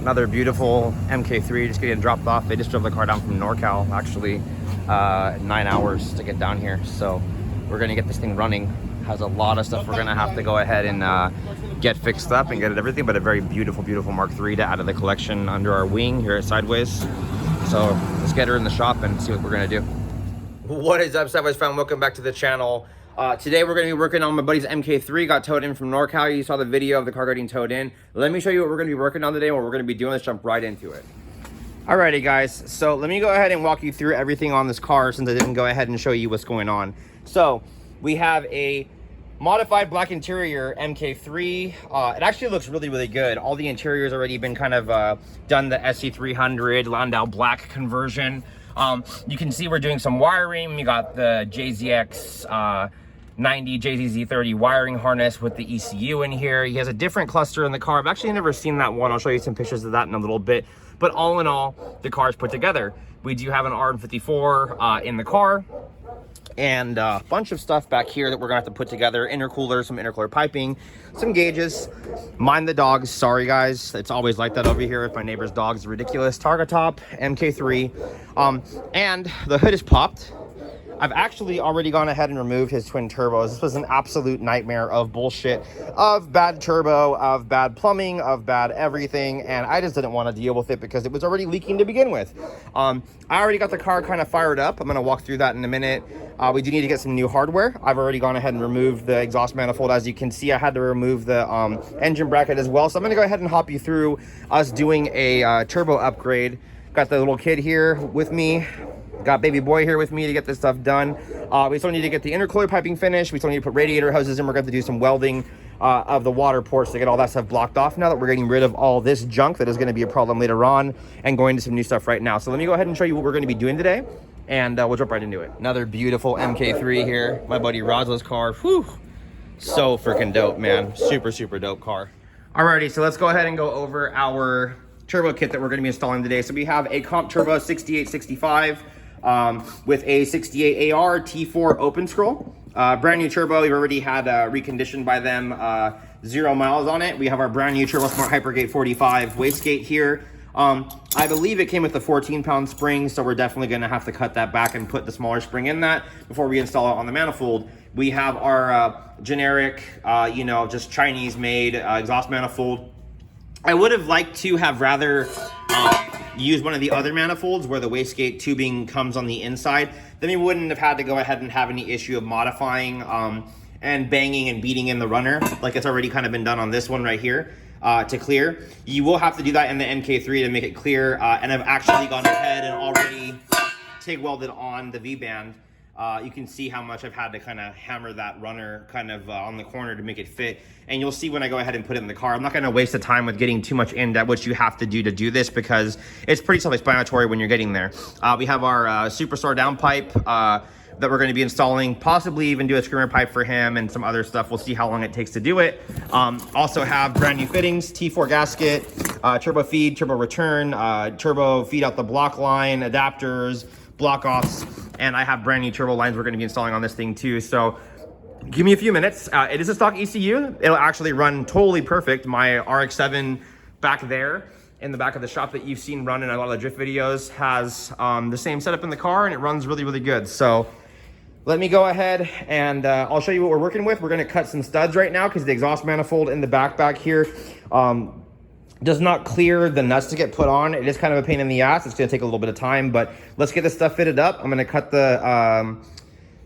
Another beautiful Mk3 just getting dropped off. They just drove the car down from NorCal, actually, 9 hours to get down here. So we're gonna get this thing running. Has a lot of stuff we're gonna have to go ahead and get fixed up and get it everything, but a very beautiful Mark III to add to the collection under our wing here at Sideways. So let's get her in the shop and see what we're gonna do. What is up, Sideways fam? Welcome back to the channel. Today we're going to be working on my buddy's Mk3. Got towed in from NorCal. You saw the video of the car getting towed in. Let me show you what we're going to be working on today and what we're going to be doing. Let's jump right into it. Alrighty guys, so let me go ahead and walk you through everything on this car since I didn't go ahead and show you what's going on. So we have a modified black interior Mk3. It actually looks really good. All the interior's already been kind of done, the SC300 Landau black conversion. You can see we're doing some wiring. We got the JZX 90 JZZ30 wiring harness with the ECU in here. He has a different cluster in the car. I've actually never seen that one. I'll show you some pictures of that in a little bit. But all in all, the car is put together. We do have an RM54 in the car, and a bunch of stuff back here that we're gonna have to put together. Intercooler, some intercooler piping, some gauges. Mind the dogs, sorry guys. It's always like that over here if my neighbor's dog's ridiculous. Targa top, Mk3. And the hood is popped. I've actually already gone ahead and removed his twin turbos. This was an absolute nightmare of bullshit, of bad turbo, of bad plumbing, of bad everything, and I just didn't want to deal with it because it was already leaking to begin with. I already got the car kind of fired up. I'm going to walk through that in a minute. We do need to get some new hardware. I've already gone ahead and removed the exhaust manifold. As you can see, I had to remove the engine bracket as well. So I'm going to go ahead and hop you through us doing a turbo upgrade. Got the little kid here with me. Got baby boy here with me to get this stuff done. We still need to get the intercooler piping finished. We still need to put radiator hoses in. We're going to do some welding of the water ports to get all that stuff blocked off now that we're getting rid of all this junk that is going to be a problem later on, and going to some new stuff right now. So let me go ahead and show you what we're going to be doing today, and we'll jump right into it. Another beautiful Mk3 here. My buddy Roslow's car. Whew. So freaking dope, man. Super dope car. Alrighty, so let's go ahead and go over our turbo kit that we're going to be installing today. So we have a Comp Turbo 6865. With a 68 AR T4 open scroll, brand new turbo. We've already had reconditioned by them, 0 miles on it. We have our brand new Turbo Smart Hypergate 45 wastegate here. I believe it came with the 14-pound spring, so we're definitely going to have to cut that back and put the smaller spring in that before we install it on the manifold. We have our generic, you know, just Chinese-made exhaust manifold. I would have liked to have rather use one of the other manifolds where the wastegate tubing comes on the inside. Then we wouldn't have had to go ahead and have any issue of modifying and banging and beating in the runner like it's already kind of been done on this one right here to clear. You will have to do that in the Mk3 to make it clear, and I've actually gone ahead and already TIG welded on the V-band. You can see how much I've had to kind of hammer that runner kind of on the corner to make it fit. And you'll see when I go ahead and put it in the car. I'm not going to waste the time with getting too much in depth, what you have to do this, because it's pretty self-explanatory when you're getting there. We have our Superstar downpipe that we're going to be installing, possibly even do a screamer pipe for him and some other stuff. We'll see how long it takes to do it. Also have brand new fittings, T4 gasket, turbo feed, turbo return, turbo feed out the block line, adapters, block offs, and I have brand new turbo lines we're going to be installing on this thing too. So give me a few minutes. It is a stock ECU. It'll actually run totally perfect. My RX-7 back there in the back of the shop that you've seen run in a lot of the drift videos has the same setup in the car, and it runs really good. So let me go ahead and I'll show you what we're working with. We're going to cut some studs right now because the exhaust manifold in the back here does not clear the nuts to get put on. It is kind of a pain in the ass. It's going to take a little bit of time, but let's get this stuff fitted up. I'm going to cut the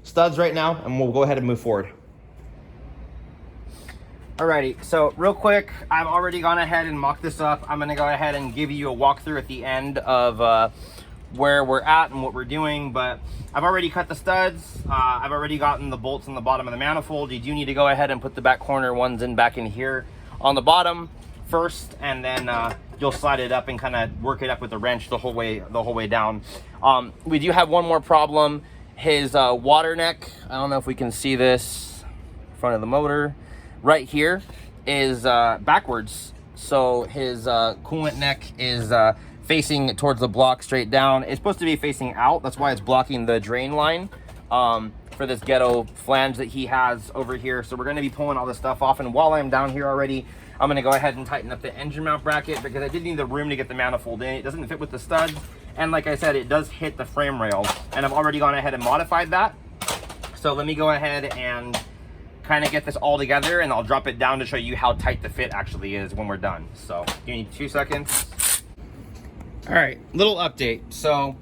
studs right now, and we'll go ahead and move forward. Alrighty, so real quick, I've already gone ahead and mocked this up. I'm going to go ahead and give you a walkthrough at the end of where we're at and what we're doing, but I've already cut the studs. I've already gotten the bolts on the bottom of the manifold. You do need to go ahead and put the back corner ones in back in here on the bottom first, and then you'll slide it up and kind of work it up with the wrench the whole way down. We do have one more problem. His water neck, I don't know if we can see this in front of the motor, right here is backwards. So his coolant neck is facing towards the block straight down. It's supposed to be facing out. That's why it's blocking the drain line for this ghetto flange that he has over here. So we're going to be pulling all this stuff off. And while I'm down here already, I'm gonna go ahead and tighten up the engine mount bracket because I did need the room to get the manifold in. It doesn't fit with the studs. And like I said, it does hit the frame rail, and I've already gone ahead and modified that. So let me go ahead and kind of get this all together, and I'll drop it down to show you how tight the fit actually is when we're done. So give me 2 seconds. All right, little update. So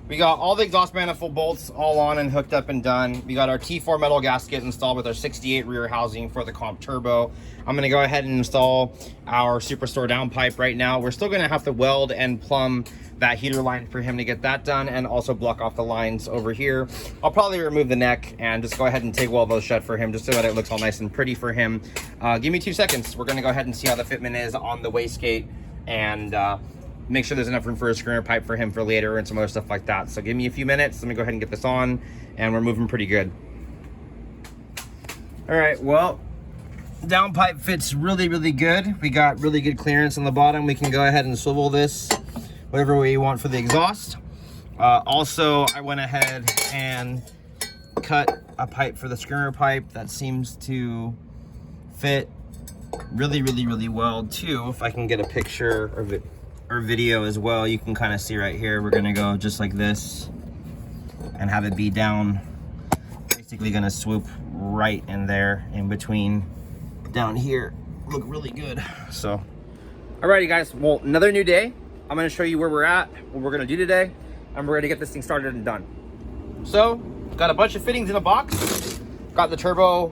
we got all the exhaust manifold bolts all on and hooked up and done. We got our T4 metal gasket installed with our 68 rear housing for the comp turbo. I'm gonna go ahead and install our Superstore downpipe right now. We're still gonna have to weld and plumb that heater line for him to get that done, and also block off the lines over here. I'll probably remove the neck and just go ahead and TIG weld those shut for him, just so that it looks all nice and pretty for him. Give me 2 seconds. We're gonna go ahead and see how the fitment is on the wastegate, and make sure there's enough room for a screener pipe for him for later and some other stuff like that. So give me a few minutes. Let me go ahead and get this on, and we're moving pretty good. All right, well, downpipe fits really, really good. We got really good clearance on the bottom. We can go ahead and swivel this whatever way you want for the exhaust. Also, I went ahead and cut a pipe for the screener pipe that seems to fit really, really, really well too. If I can get a picture of it or video as well, you can kind of see right here. We're gonna go just like this and have it be down, basically gonna swoop right in there in between down here. Look really good. So alrighty guys, well, another new day. I'm gonna show you where we're at, what we're gonna do today, and we're gonna get this thing started and done. So got a bunch of fittings in a box, got the turbo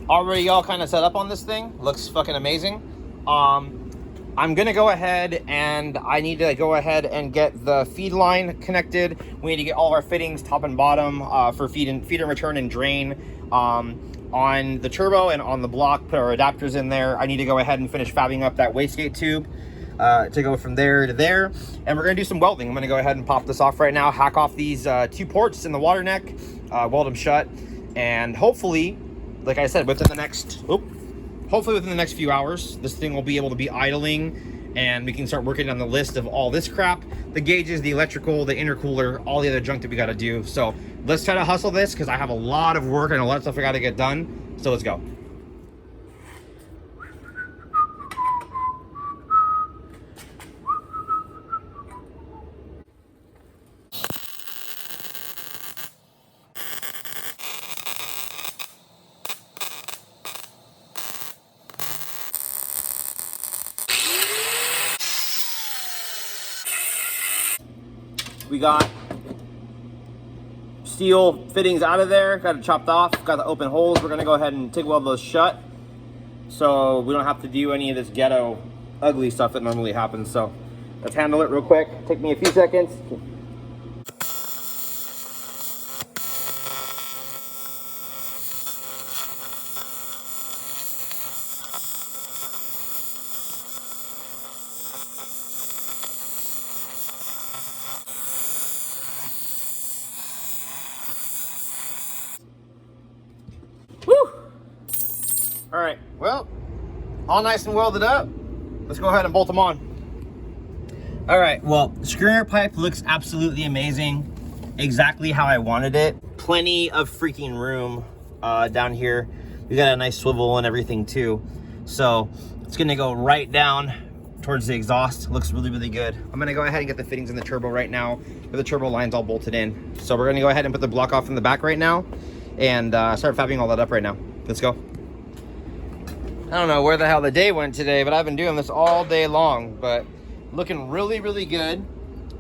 already all kind of set up on this thing. Looks fucking amazing. I'm gonna go ahead and I need to go ahead and get the feed line connected. We need to get all of our fittings top and bottom for feed and return and drain on the turbo and on the block. Put our adapters in there. I need to go ahead and finish fabbing up that wastegate tube to go from there to there, and we're gonna do some welding. I'm gonna go ahead and pop this off right now, hack off these 2 ports in the water neck, weld them shut, and hopefully, like I said, within the next few hours, this thing will be able to be idling, and we can start working on the list of all this crap, the gauges, the electrical, the intercooler, all the other junk that we got to do. So let's try to hustle this, because I have a lot of work and a lot of stuff I got to get done. So let's go. We got steel fittings out of there, got it chopped off, got the open holes. We're gonna go ahead and TIG weld those shut so we don't have to do any of this ghetto ugly stuff that normally happens. So let's handle it real quick. Take me a few seconds. All right, well, all nice and welded up. Let's go ahead and bolt them on. All right, well, the screener pipe looks absolutely amazing. Exactly how I wanted it. Plenty of freaking room down here. We got a nice swivel and everything too. So it's gonna go right down towards the exhaust. Looks really, really good. I'm gonna go ahead and get the fittings in the turbo right now. The turbo line's all bolted in. So we're gonna go ahead and put the block off in the back right now and start fabbing all that up right now. Let's go. I don't know where the hell the day went today, but I've been doing this all day long, but looking really, really good.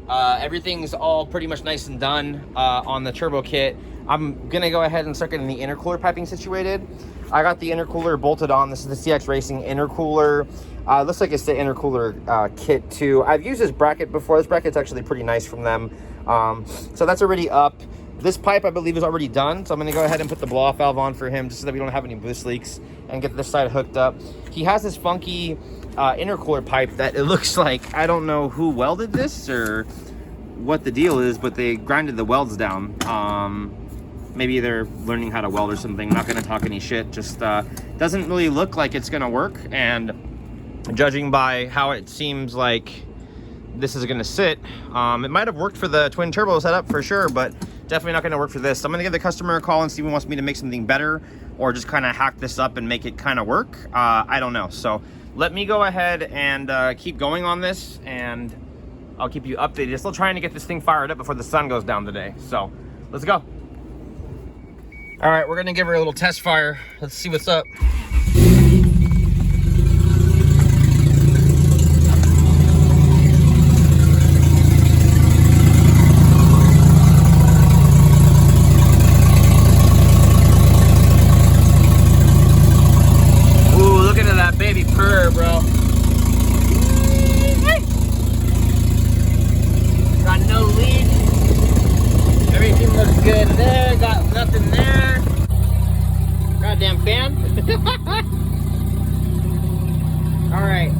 Everything's all pretty much nice and done on the turbo kit. I'm gonna go ahead and start getting the intercooler piping situated. I got the intercooler bolted on. This is the CX Racing intercooler. Looks like it's the intercooler kit too. I've used this bracket before. This bracket's actually pretty nice from them. So that's already up. This pipe, I believe, is already done, so I'm gonna go ahead and put the blow-off valve on for him just so that we don't have any boost leaks, and get this side hooked up. He has this funky intercooler pipe that it looks like, I don't know who welded this or what the deal is, but they grinded the welds down. Maybe they're learning how to weld or something. I'm not gonna talk any shit, just doesn't really look like it's gonna work, and judging by how it seems like this is gonna sit, it might have worked for the twin turbo setup for sure, but definitely not going to work for this. So I'm going to give the customer a call and see if he wants me to make something better or just kind of hack this up and make it kind of work. I don't know. So let me go ahead and keep going on this, and I'll keep you updated. Still trying to get this thing fired up before the sun goes down today. So let's go. All right, we're gonna give her a little test fire. Let's see what's up. Ooh, look into that baby purr, bro. Got no leak. Everything looks good there. Got nothing there. Goddamn fan. All right.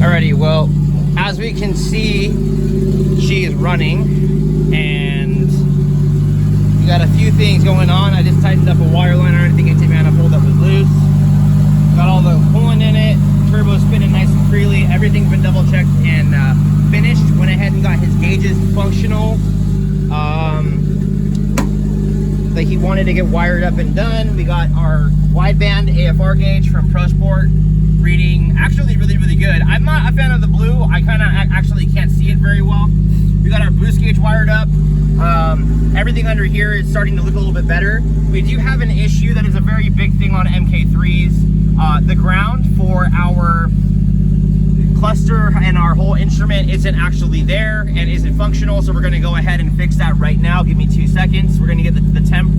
Alrighty, well, as we can see, she is running, and we got a few things going on. I just tightened up a wire line or anything into manifold that was loose. Got all the coolant in it, turbo's spinning nice and freely. Everything's been double checked and finished. Went ahead and got his gauges functional. That he wanted to get wired up and done. We got our wideband AFR gauge from ProSport, reading actually really good. I'm not a fan of the blue. I kind of actually can't see it very well. We got our boost gauge wired up. Everything under here is starting to look a little bit better. We do have an issue that is a very big thing on Mk3s. The ground for our cluster and our whole instrument isn't actually there and isn't functional, so we're going to go ahead and fix that right now. Give me 2 seconds. We're going to get the temp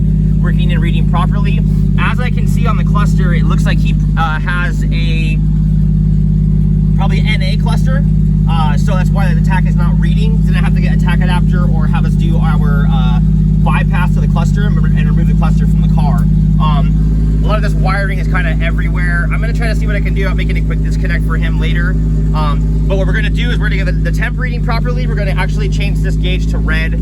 working and reading properly. As I can see on the cluster, it looks like he has a probably NA cluster, so that's why the tach is not reading. Didn't have to get a tach adapter or have us do our bypass to the cluster and remove the cluster from the car. A lot of this wiring is kind of everywhere. I'm gonna try to see what I can do about making a quick disconnect for him later. But what we're gonna do is we're gonna get the temp reading properly. We're gonna actually change this gauge to red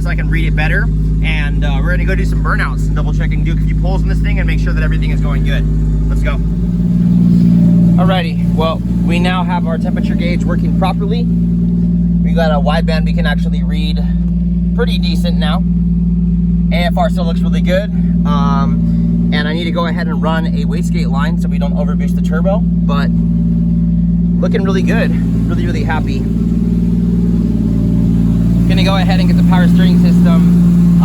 so I can read it better. And we're gonna go do some burnouts and double check and do a few pulls in this thing and make sure that everything is going good. Let's go. Alrighty, well, we now have our temperature gauge working properly. We got a wideband we can actually read pretty decent now. AFR still looks really good. And I need to go ahead and run a wastegate line so we don't overboost the turbo, but looking really good. Really happy. Gonna go ahead and get the power steering system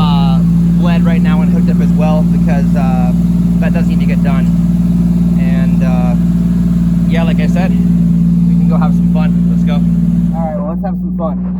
bled right now and hooked up as well, because that does need to get done. And yeah, like I said, we can go have some fun. Let's go. All right, well, let's have some fun.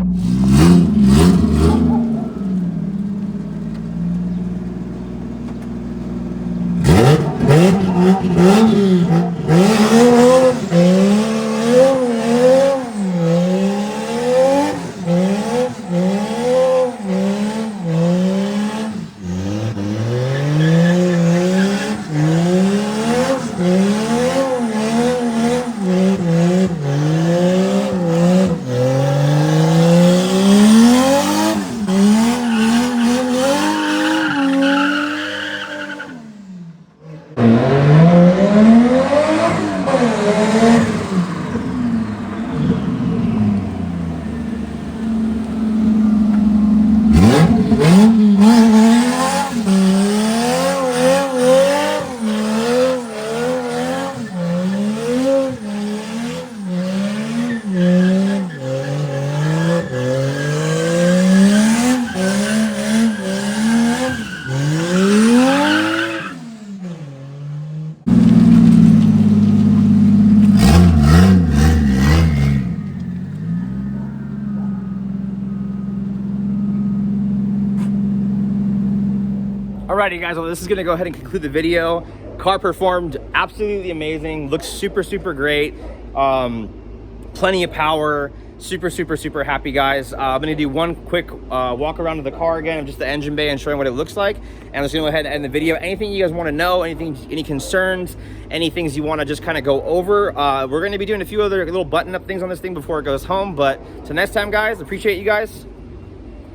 Alrighty guys, well this is gonna go ahead and conclude the video. Car performed absolutely amazing, looks super great. Plenty of power, super happy guys. I'm gonna do one quick walk around of the car again of just the engine bay and showing what it looks like, and I'm just gonna go ahead and end the video. Anything you guys want to know, any concerns, any things you want to just kind of go over, we're going to be doing a few other little button up things on this thing before it goes home. But till next time guys, appreciate you guys.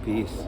Peace.